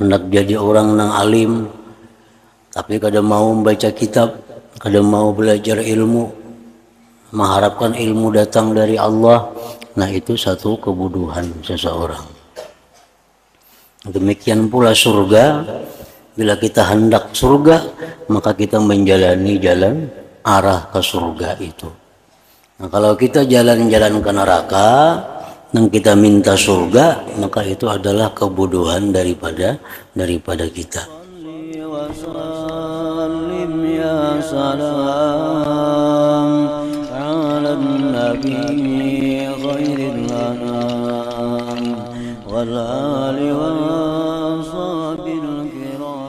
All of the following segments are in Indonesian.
hendak jadi orang nang alim, tapi kada mau membaca kitab, kada mau belajar ilmu, mengharapkan ilmu datang dari Allah. Nah, itu satu kebodohan seseorang. Demikian pula surga, bila kita hendak surga, maka kita menjalani jalan arah ke surga itu. Nah, kalau kita jalan-jalan ke neraka dan kita minta surga, maka itu adalah kebodohan daripada kita.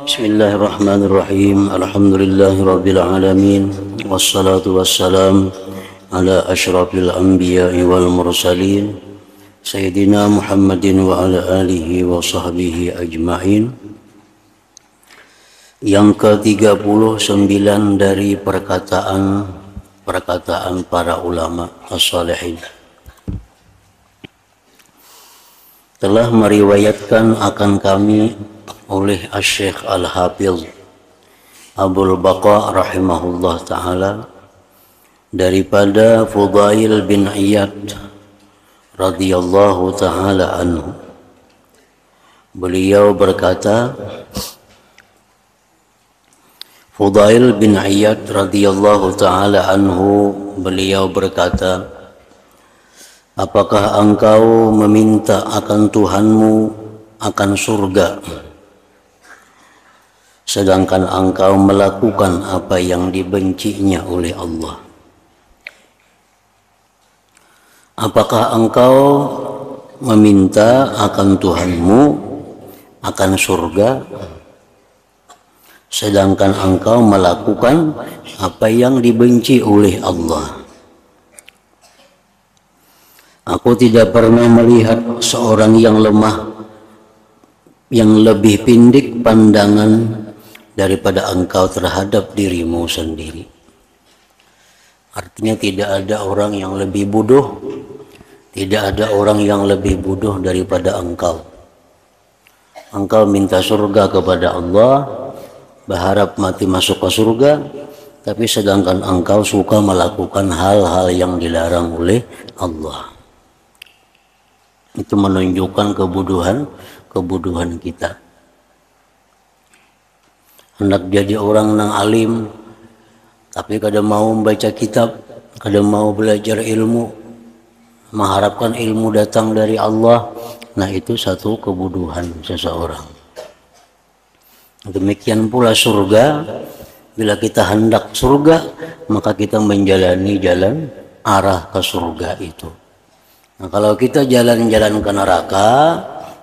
Bismillahirrahmanirrahim. Alhamdulillahirabbil alamin. Wassalatu wassalam ala asyrafil anbiya'i wal mursalin Sayyidina Muhammadin wa ala alihi wa sahbihi ajma'in. Yang ke-39 dari perkataan para ulama as-salihin telah meriwayatkan akan kami oleh Asy-Syaikh Al-Hafiz Abul Baqa rahimahullah ta'ala daripada Fudail bin Iyad radhiyallahu ta'ala anhu. Beliau berkata, Fudail bin Iyad radhiyallahu ta'ala anhu, beliau berkata, apakah engkau meminta akan Tuhanmu akan surga, sedangkan engkau melakukan apa yang dibencinya oleh Allah? Apakah engkau meminta akan Tuhanmu akan surga, sedangkan engkau melakukan apa yang dibenci oleh Allah? Aku tidak pernah melihat seorang yang lemah, yang lebih pendek pandangan daripada engkau terhadap dirimu sendiri. Artinya tidak ada orang yang lebih bodoh, tidak ada orang yang lebih bodoh daripada engkau. Engkau minta surga kepada Allah, berharap mati masuk ke surga, tapi sedangkan engkau suka melakukan hal-hal yang dilarang oleh Allah. Itu menunjukkan kebodohan kita. Hendak jadi orang nang alim, tapi kada mau membaca kitab, kada mau belajar ilmu, mengharapkan ilmu datang dari Allah. Nah, itu satu kebodohan seseorang. Demikian pula surga, bila kita hendak surga, maka kita menjalani jalan arah ke surga itu. Nah, kalau kita jalan-jalan ke neraka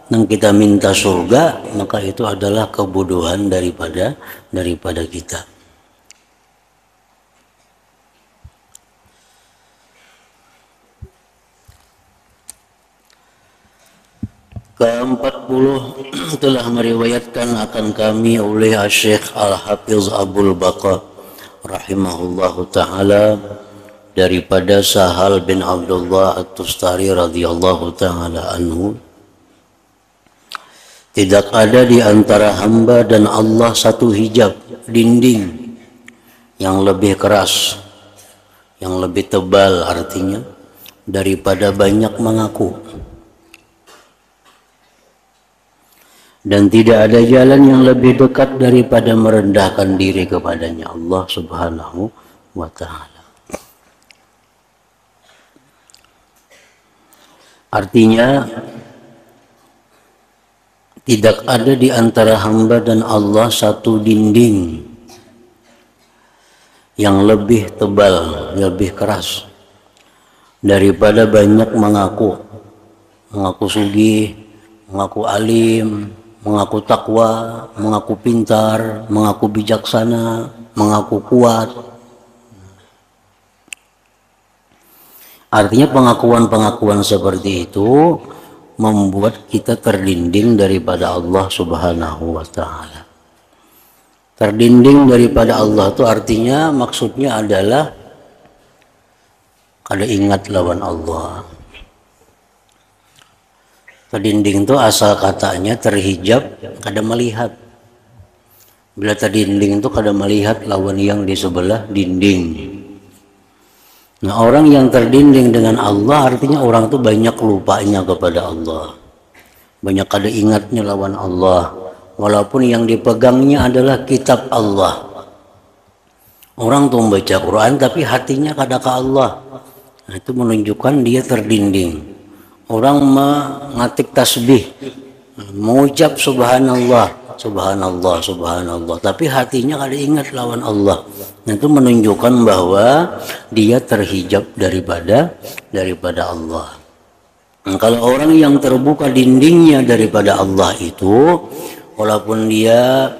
dan kita minta surga, maka itu adalah kebodohan daripada kita. Ke-40 telah meriwayatkan akan kami oleh Asy-Syaikh Al-Hafiz Abul Baqa rahimahullahu ta'ala daripada Sahal bin Abdullah At-Tustari radhiyallahu ta'ala anhu, tidak ada di antara hamba dan Allah satu hijab, dinding yang lebih keras, yang lebih tebal artinya, daripada banyak mengaku. Dan tidak ada jalan yang lebih dekat daripada merendahkan diri kepadanya Allah subhanahu wa ta'ala. Artinya, tidak ada di antara hamba dan Allah satu dinding yang lebih tebal, lebih keras daripada banyak mengaku sugih, mengaku alim, mengaku takwa, mengaku pintar, mengaku bijaksana, mengaku kuat. Artinya pengakuan-pengakuan seperti itu membuat kita terdinding daripada Allah subhanahu wa ta'ala. Terdinding daripada Allah itu artinya, maksudnya adalah kada ingat lawan Allah, Terdinding itu asal katanya terhijab kada melihat. Bila terdinding itu kada melihat lawan yang di sebelah dinding. Nah, orang yang terdinding dengan Allah artinya orang itu banyak lupanya kepada Allah. Banyak kada ingatnya lawan Allah. Walaupun yang dipegangnya adalah kitab Allah. Orang tuh membaca Quran tapi hatinya kada ke Allah. Nah, itu menunjukkan dia terdinding. Orang mengatik tasbih, mengucap subhanallah, subhanallah, subhanallah, tapi hatinya kada ingat lawan Allah. Nah, itu menunjukkan bahwa dia terhijab daripada Allah. Nah, kalau orang yang terbuka dindingnya daripada Allah itu, walaupun dia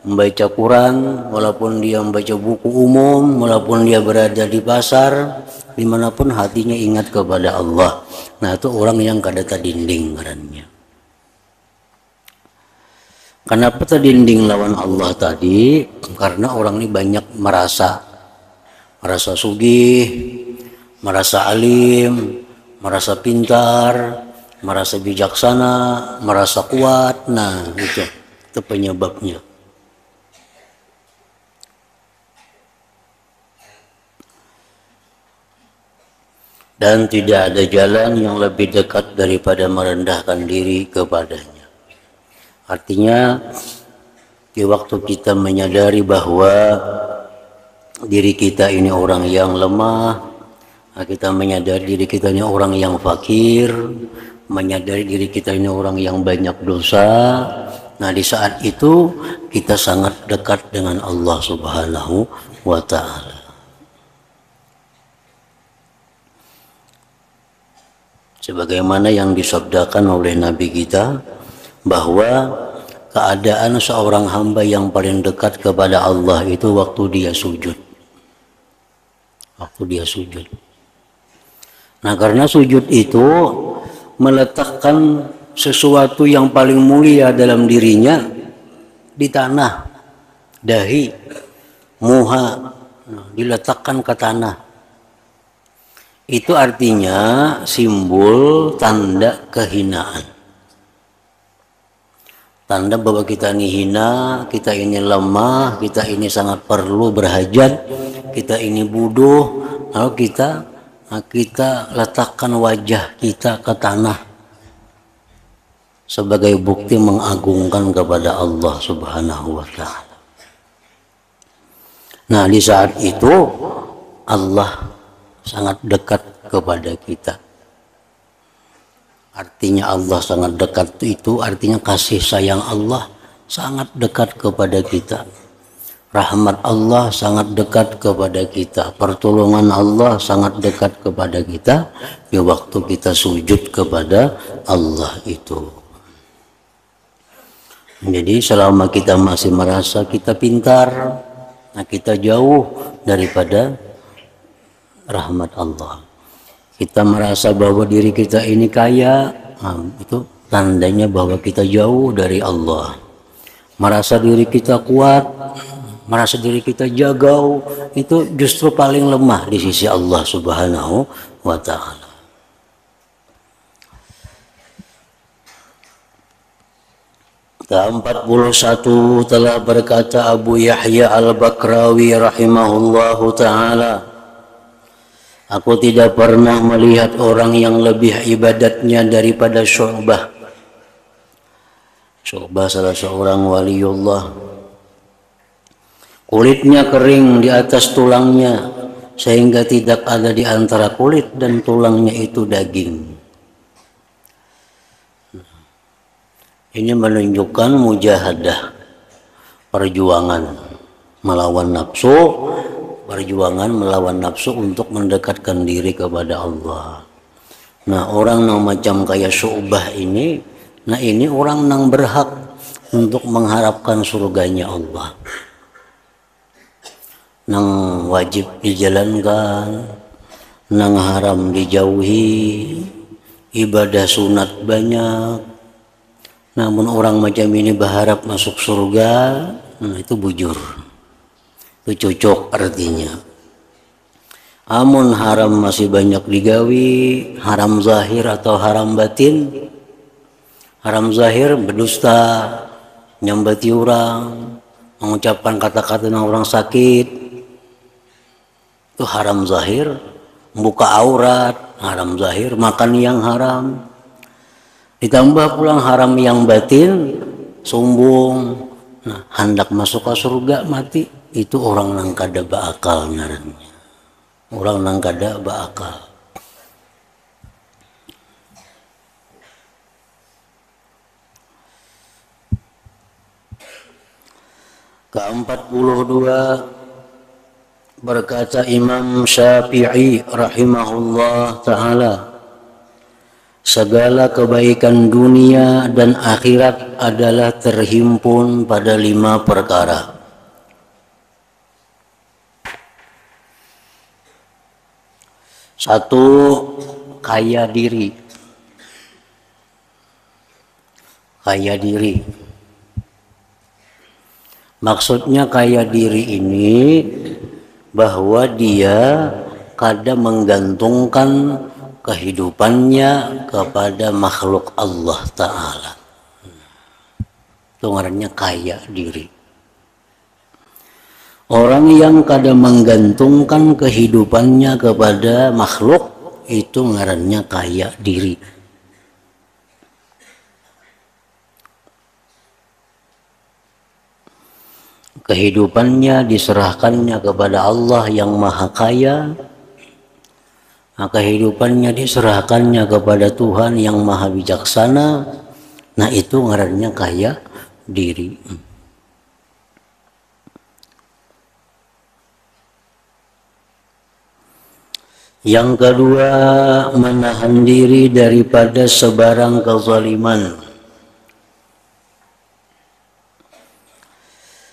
membaca Quran, walaupun dia membaca buku umum, walaupun dia berada di pasar, dimanapun hatinya ingat kepada Allah. Nah, itu orang yang kada terdinding ngarannya. Kenapa terdinding lawan Allah tadi? Karena orang ini banyak merasa sugih, merasa alim, merasa pintar, merasa bijaksana, merasa kuat. Nah, itu penyebabnya. Dan tidak ada jalan yang lebih dekat daripada merendahkan diri kepadanya. Artinya, di waktu kita menyadari bahwa diri kita ini orang yang lemah, kita menyadari diri kita ini orang yang fakir, menyadari diri kita ini orang yang banyak dosa. Nah, di saat itu kita sangat dekat dengan Allah Subhanahu wa Ta'ala. Sebagaimana yang disabdakan oleh Nabi kita, bahwa keadaan seorang hamba yang paling dekat kepada Allah itu waktu dia sujud. Waktu dia sujud. Nah, karena sujud itu meletakkan sesuatu yang paling mulia dalam dirinya di tanah, dahi, muha, diletakkan ke tanah. Itu artinya simbol tanda kehinaan. Tanda bahwa kita ini hina, kita ini lemah, kita ini sangat perlu berhajat, kita ini bodoh. Lalu kita letakkan wajah kita ke tanah sebagai bukti mengagungkan kepada Allah Subhanahu wa Ta'ala. Nah, di saat itu Allah sangat dekat kepada kita. Artinya Allah sangat dekat itu artinya kasih sayang Allah sangat dekat kepada kita. Rahmat Allah sangat dekat kepada kita. Pertolongan Allah sangat dekat kepada kita di waktu kita sujud kepada Allah itu. Jadi selama kita masih merasa kita pintar, nah kita jauh daripada rahmat Allah. Kita merasa bahwa diri kita ini kaya, itu tandanya bahwa kita jauh dari Allah. Merasa diri kita kuat, merasa diri kita jagau, itu justru paling lemah di sisi Allah Subhanahu wa Ta'ala. Ke-41 telah berkata Abu Yahya Al-Bakrawi rahimahullahu ta'ala, aku tidak pernah melihat orang yang lebih ibadatnya daripada Syu'bah. Syu'bah salah seorang waliullah. Kulitnya kering di atas tulangnya, sehingga tidak ada di antara kulit dan tulangnya itu daging. Ini menunjukkan mujahadah, perjuangan melawan nafsu, perjuangan melawan nafsu untuk mendekatkan diri kepada Allah. Nah, orang yang macam kayak Syu'bah ini, nah ini orang yang berhak untuk mengharapkan surganya Allah. Nang wajib dijalankan, nang haram dijauhi, ibadah sunat banyak. Namun orang macam ini berharap masuk surga, nah itu bujur. Itu cocok artinya. Amun haram masih banyak digawi, haram zahir atau haram batin, Haram zahir berdusta, nyambati orang, mengucapkan kata-kata yang orang sakit, itu haram zahir. Membuka aurat, haram zahir. Makan yang haram. Ditambah pulang haram yang batin, sombong, nah, hendak masuk ke surga mati. Itu orang nang kada baakal ngarannya. Orang nang kada baakal. Ke-42 berkata Imam Syafi'i rahimahullah ta'ala, segala kebaikan dunia dan akhirat adalah terhimpun pada 5 perkara. Satu, kaya diri. Kaya diri. Maksudnya kaya diri ini bahwa dia kada menggantungkan kehidupannya kepada makhluk Allah Ta'ala. Itu ngarannya kaya diri. Orang yang kada menggantungkan kehidupannya kepada makhluk, itu ngarannya kaya diri. Kehidupannya diserahkannya kepada Allah yang Maha Kaya, kehidupannya diserahkannya kepada Tuhan yang Maha Bijaksana. Nah, itu ngarannya kaya diri. Yang kedua, menahan diri daripada sebarang kezaliman.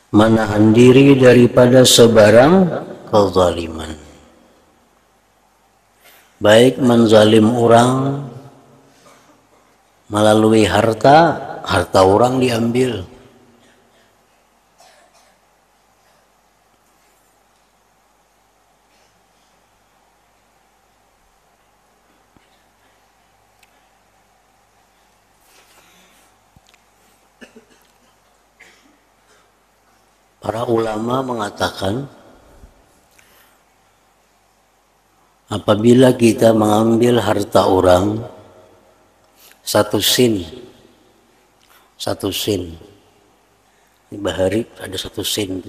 Menahan diri daripada sebarang kezaliman. Baik menzalim orang melalui harta orang diambil. Para ulama mengatakan, apabila kita mengambil harta orang, satu sin, di Bahari ada satu sin.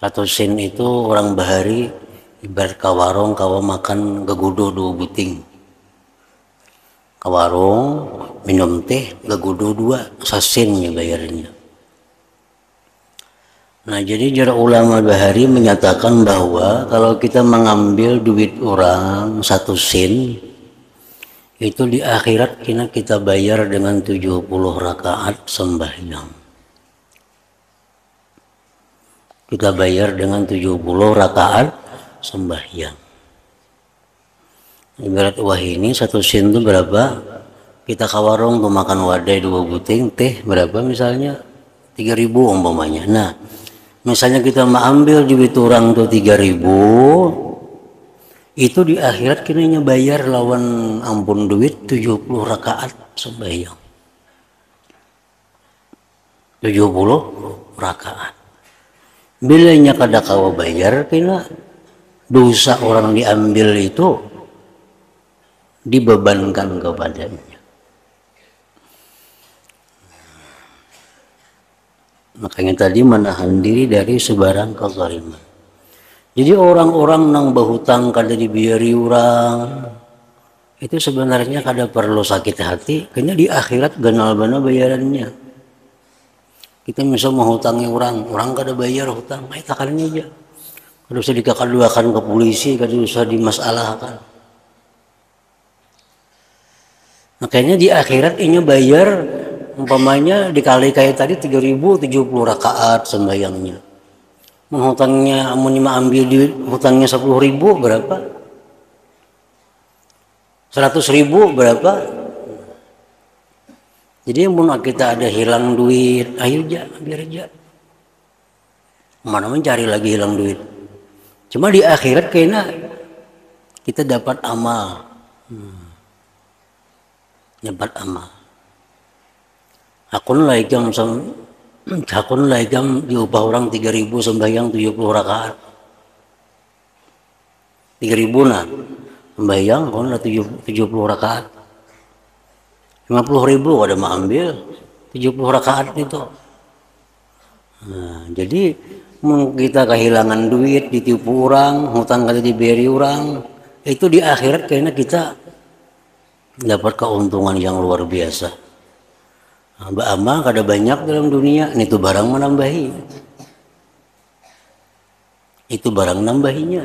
Satu sin itu orang Bahari ibarat kawarong kawa makan gegudo 2 buting. Kawarong minum teh gegudo 2, sasinnya bayarnya. Nah, jadi jara ulama Bahari menyatakan bahwa kalau kita mengambil duit orang 1 sen, itu di akhirat kita bayar dengan 70 rakaat sembahyang. Kita bayar dengan 70 rakaat sembahyang. Ibarat wah ini 1 sen itu berapa? Kita ke warung tuh makan wadai 2 buting, teh berapa misalnya? 3.000 umpamanya. Nah, misalnya kita mengambil duit orang tuh 3.000, itu di akhirat kita bayar lawan ampun duit 70 rakaat sembahyang. 70 rakaat. Bilanya kada kawa bayar, kena dosa orang diambil itu dibebankan kepadanya. Makanya tadi menahan diri dari sebarang kezaliman. Jadi orang-orang nang berhutang kada dibiari orang, itu sebenarnya kada perlu sakit hati, kayaknya di akhirat ganal bana bayarannya. Kita misal menghutangi orang kada bayar hutang, ay takalnya aja. Kada usah dikakaduakan ke polisi, kada usah dimasalahkan. Makanya di akhirat ini bayar, umpamanya dikali kayak tadi 3.000, 70 rakaat sembayangnya. Menghutangnya, amunima ambil duit, hutangnya 10.000 berapa? 100.000 berapa? Jadi mun kita ada hilang duit, ayo aja, biar aja. Mana mencari lagi hilang duit. Cuma di akhirat kayaknya kita dapat amal. nyebat amal. Hakun laikam diupah orang 3.000 sembahyang 70 rakaat. 3.000 nah sembahyang kon lah 70 rakaat. 50.000 ada mah ambil 70 rakaat itu. Nah, jadi kita kehilangan duit, ditipu orang, hutang kali diberi orang, itu di akhirat kayaknya kita dapat keuntungan yang luar biasa. Mbak Ama kada banyak dalam dunia, itu barang menambahi. Itu barang nambahinya.